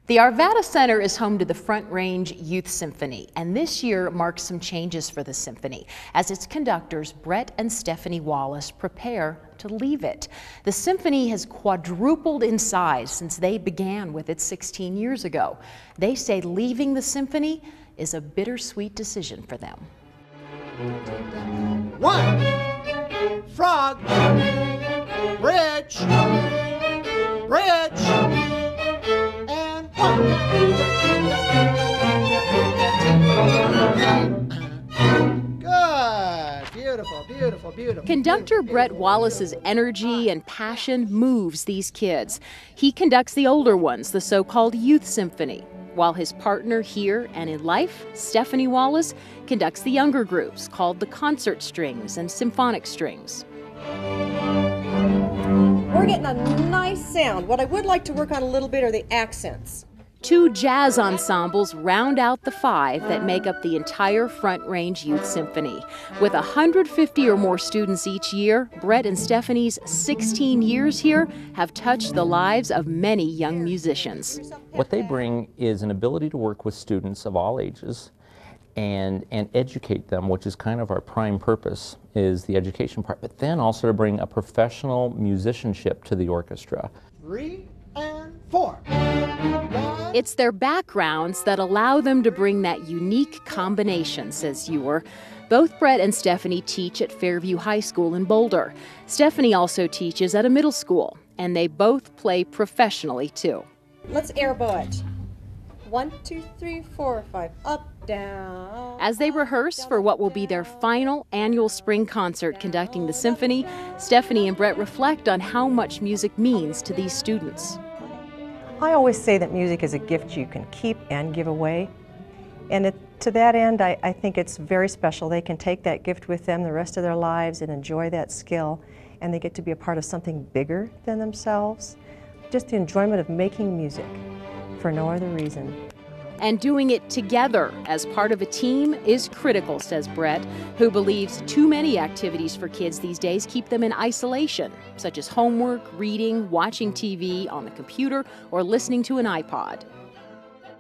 The Arvada Center is home to the Front Range Youth Symphony, and this year marks some changes for the symphony as its conductors Brett and Stephanie Wallace prepare to leave it. The symphony has quadrupled in size since they began with it 16 years ago. They say leaving the symphony is a bittersweet decision for them. One, frog, bridge, bridge, and one. Good, beautiful, beautiful, beautiful. Conductor Brett Wallace's energy and passion moves these kids. He conducts the older ones, the so-called Youth Symphony, while his partner here and in life, Stephanie Wallace, conducts the younger groups called the concert strings and symphonic strings. We're getting a nice sound. What I would like to work on a little bit are the accents. Two jazz ensembles round out the 5 that make up the entire Front Range Youth Symphony. With 150 or more students each year, Brett and Stephanie's 16 years here have touched the lives of many young musicians. What they bring is an ability to work with students of all ages and educate them, which is kind of our prime purpose, is the education part, but then also to bring a professional musicianship to the orchestra. 3 and 4. It's their backgrounds that allow them to bring that unique combination, says Ewer. Both Brett and Stephanie teach at Fairview High School in Boulder. Stephanie also teaches at a middle school, and they both play professionally too. Let's airbow it. 1, 2, 3, 4, 5, up, down. As they rehearse for what will be their final annual spring concert conducting the symphony, Stephanie and Brett reflect on how much music means to these students. I always say that music is a gift you can keep and give away. And to that end, I think it's very special. They can take that gift with them the rest of their lives and enjoy that skill, and they get to be a part of something bigger than themselves. Just the enjoyment of making music for no other reason. And doing it together as part of a team is critical, says Brett, who believes too many activities for kids these days keep them in isolation, such as homework, reading, watching TV on the computer, or listening to an iPod.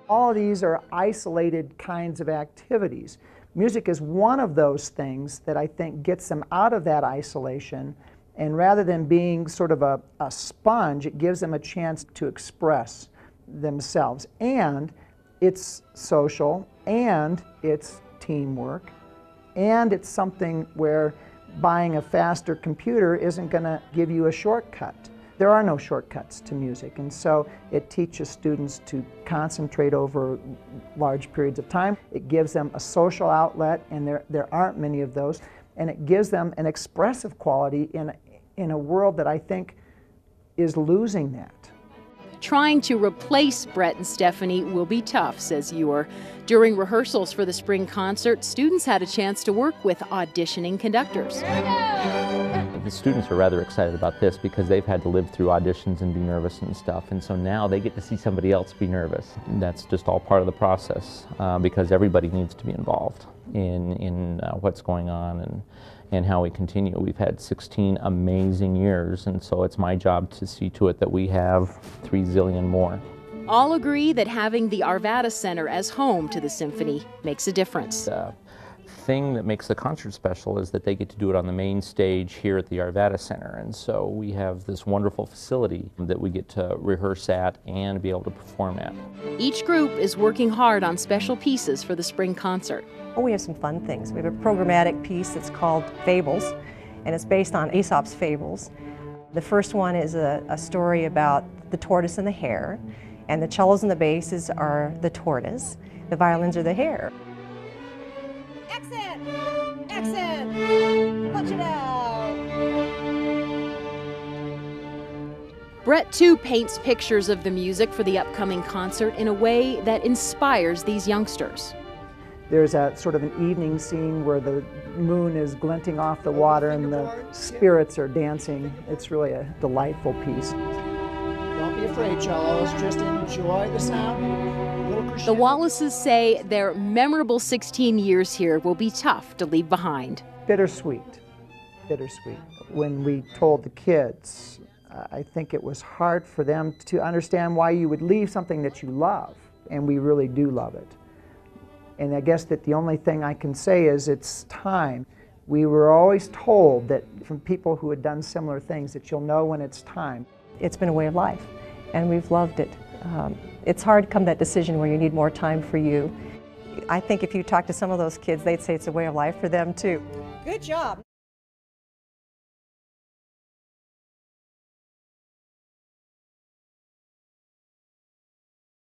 All of these are isolated kinds of activities. Music is one of those things that I think gets them out of that isolation, and rather than being sort of a sponge, it gives them a chance to express themselves. And it's social, and it's teamwork, and it's something where buying a faster computer isn't going to give you a shortcut. There are no shortcuts to music, and so it teaches students to concentrate over large periods of time. It gives them a social outlet, and there aren't many of those, and it gives them an expressive quality in a world that I think is losing that. Trying to replace Brett and Stephanie will be tough, says Ewer. During rehearsals for the spring concert, students had a chance to work with auditioning conductors. The students are rather excited about this because they've had to live through auditions and be nervous and stuff, and so now they get to see somebody else be nervous. And that's just all part of the process because everybody needs to be involved in what's going on and how we continue. We've had 16 amazing years, and so it's my job to see to it that we have 3 zillion more. All agree that having the Arvada Center as home to the symphony makes a difference. The thing that makes the concert special is that they get to do it on the main stage here at the Arvada Center, and so we have this wonderful facility that we get to rehearse at and be able to perform at. Each group is working hard on special pieces for the spring concert. Oh, we have some fun things. We have a programmatic piece that's called Fables, and it's based on Aesop's fables. The first one is a story about the tortoise and the hare, and the cellos and the basses are the tortoise, the violins are the hare. Accent! Accent! Punch it out! Brett, too, paints pictures of the music for the upcoming concert in a way that inspires these youngsters. There's a sort of an evening scene where the moon is glinting off the water and the spirits are dancing. It's really a delightful piece. Don't be afraid, cellos. Just enjoy the sound. The Wallaces say their memorable 16 years here will be tough to leave behind. Bittersweet. Bittersweet. When we told the kids I think it was hard for them to understand why you would leave something that you love, and we really do love it. And I guess that the only thing I can say is it's time. We were always told that from people who had done similar things that you'll know when it's time. It's been a way of life, and we've loved it. It's hard to come to that decision where you need more time for you. I think if you talk to some of those kids, they'd say it's a way of life for them too. Good job.